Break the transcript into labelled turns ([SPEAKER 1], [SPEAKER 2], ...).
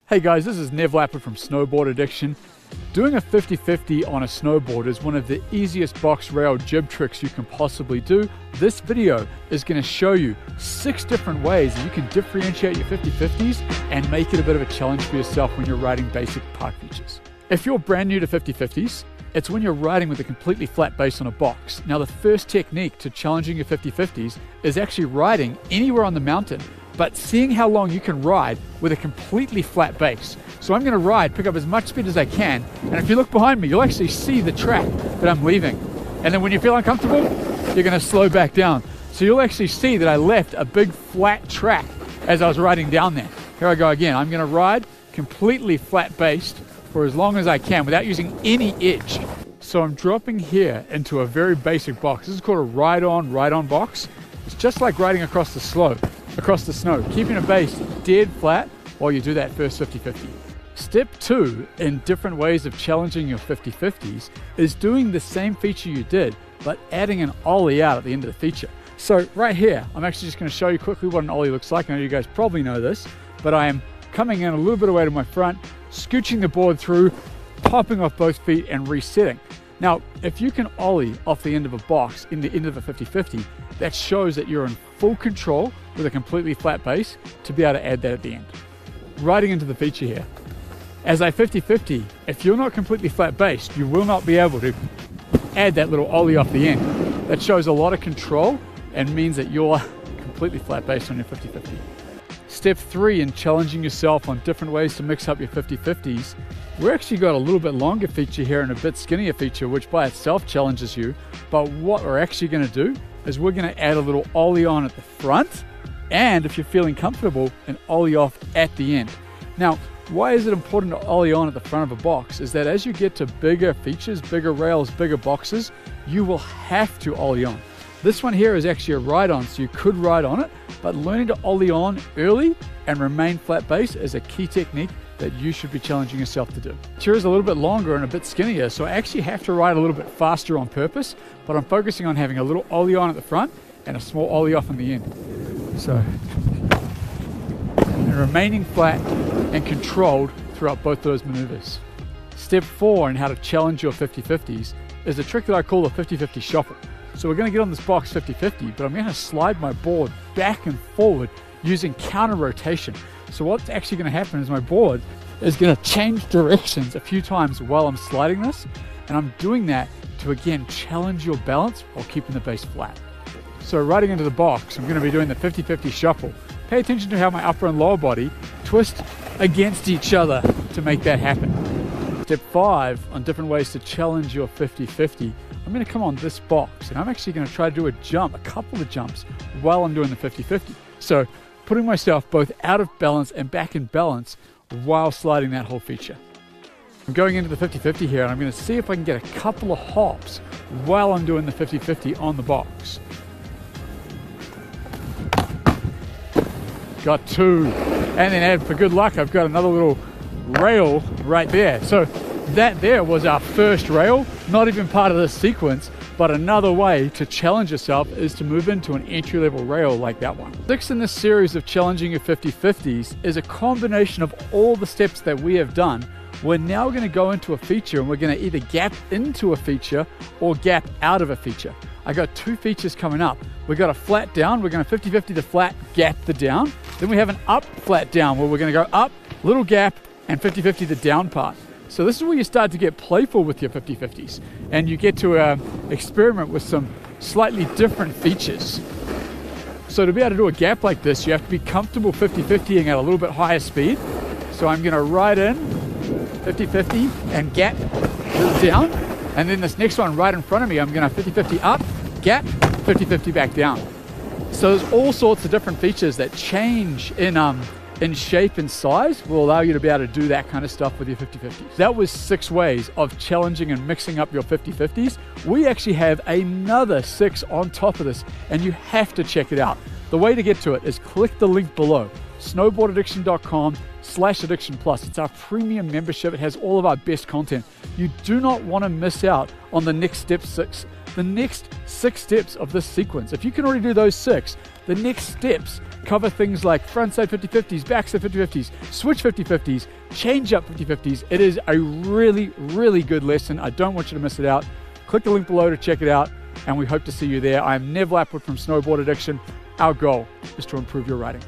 [SPEAKER 1] Hey guys, this is Nev Lappert from Snowboard Addiction. Doing a 50-50 on a snowboard is one of the easiest box rail jib tricks you can possibly do. This video is going to show you 6 different ways that you can differentiate your 50-50s and make it a bit of a challenge for yourself when you're riding basic park features. If you're brand new to 50-50s, it's when you're riding with a completely flat base on a box. Now the first technique to challenging your 50-50s is actually riding anywhere on the mountain, but seeing how long you can ride with a completely flat base. So I'm going to ride, pick up as much speed as I can, and if you look behind me, you'll actually see the track that I'm leaving. And then when you feel uncomfortable, you're going to slow back down. So you'll actually see that I left a big flat track as I was riding down there. Here I go again. I'm going to ride completely flat based for as long as I can without using any edge. So I'm dropping here into a very basic box. This is called a ride-on box. It's just like riding across the snow, keeping a base dead flat while you do that first 50-50. Step 2 in different ways of challenging your 50-50s is doing the same feature you did, but adding an ollie out at the end of the feature. So right here, I'm actually just going to show you quickly what an ollie looks like. I know you guys probably know this, but I am coming in a little bit away to my front, scooching the board through, popping off both feet and resetting. Now, if you can ollie off the end of a box in the end of a 50-50, that shows that you're in full control with a completely flat base to be able to add that at the end. Riding into the feature here. As a 50-50, if you're not completely flat based, you will not be able to add that little ollie off the end. That shows a lot of control and means that you're completely flat based on your 50-50. Step 3 in challenging yourself on different ways to mix up your 50-50s. We're actually got a little bit longer feature here and a bit skinnier feature, which by itself challenges you. But what we're actually going to do is we're going to add a little ollie on at the front, and if you're feeling comfortable, an ollie off at the end. Now, why is it important to ollie on at the front of a box? Is that as you get to bigger features, bigger rails, bigger boxes, you will have to ollie on. This one here is actually a ride-on, so you could ride on it, but learning to ollie on early and remain flat base is a key technique that you should be challenging yourself to do. Chair is a little bit longer and a bit skinnier, so I actually have to ride a little bit faster on purpose, but I'm focusing on having a little ollie on at the front and a small ollie off on the end. So, and remaining flat and controlled throughout both those maneuvers. Step 4 in how to challenge your 50-50s is a trick that I call the 50-50 shuffle. So we're going to get on this box 50-50, but I'm going to slide my board back and forward using counter rotation. So what's actually going to happen is my board is going to change directions a few times while I'm sliding this, and I'm doing that to again challenge your balance while keeping the base flat. So riding into the box, I'm going to be doing the 50-50 shuffle. Pay attention to how my upper and lower body twist against each other to make that happen. Step 5 on different ways to challenge your 50-50. I'm going to come on this box and I'm actually going to try to do a couple of jumps while I'm doing the 50-50. So putting myself both out of balance and back in balance while sliding that whole feature. I'm going into the 50-50 here and I'm going to see if I can get a couple of hops while I'm doing the 50-50 on the box. Got 2. And then for good luck, I've got another little rail right there. So that there was our first rail, not even part of this sequence, but another way to challenge yourself is to move into an entry-level rail like that one. 6 in this series of challenging your 50-50s is a combination of all the steps that we have done. We're now going to go into a feature and we're going to either gap into a feature or gap out of a feature. I got 2 features coming up. We got a flat down, we're going to 50-50 the flat, gap the down. Then we have an up flat down where we're going to go up, little gap, and 50-50 the down part. So this is where you start to get playful with your 50-50s and you get to experiment with some slightly different features. So to be able to do a gap like this, you have to be comfortable 50-50ing at a little bit higher speed. So I'm going to ride in 50-50 and gap down, and then this next one right in front of me, I'm going to 50-50 up, gap, 50-50 back down. So there's all sorts of different features that change in shape and size will allow you to be able to do that kind of stuff with your 50-50s. That was 6 ways of challenging and mixing up your 50-50s. We actually have another 6 on top of this, and you have to check it out. The way to get to it is click the link below, snowboardaddiction.com/addiction plus. It's our premium membership. It has all of our best content. You do not want to miss out on the next step 6. The next 6 steps of this sequence. If you can already do those 6, the next steps cover things like frontside 50-50s, backside 50-50s, switch 50-50s, change up 50-50s. It is a really, really good lesson. I don't want you to miss it out. Click the link below to check it out, and we hope to see you there. I am Nev Lapwood from Snowboard Addiction. Our goal is to improve your riding.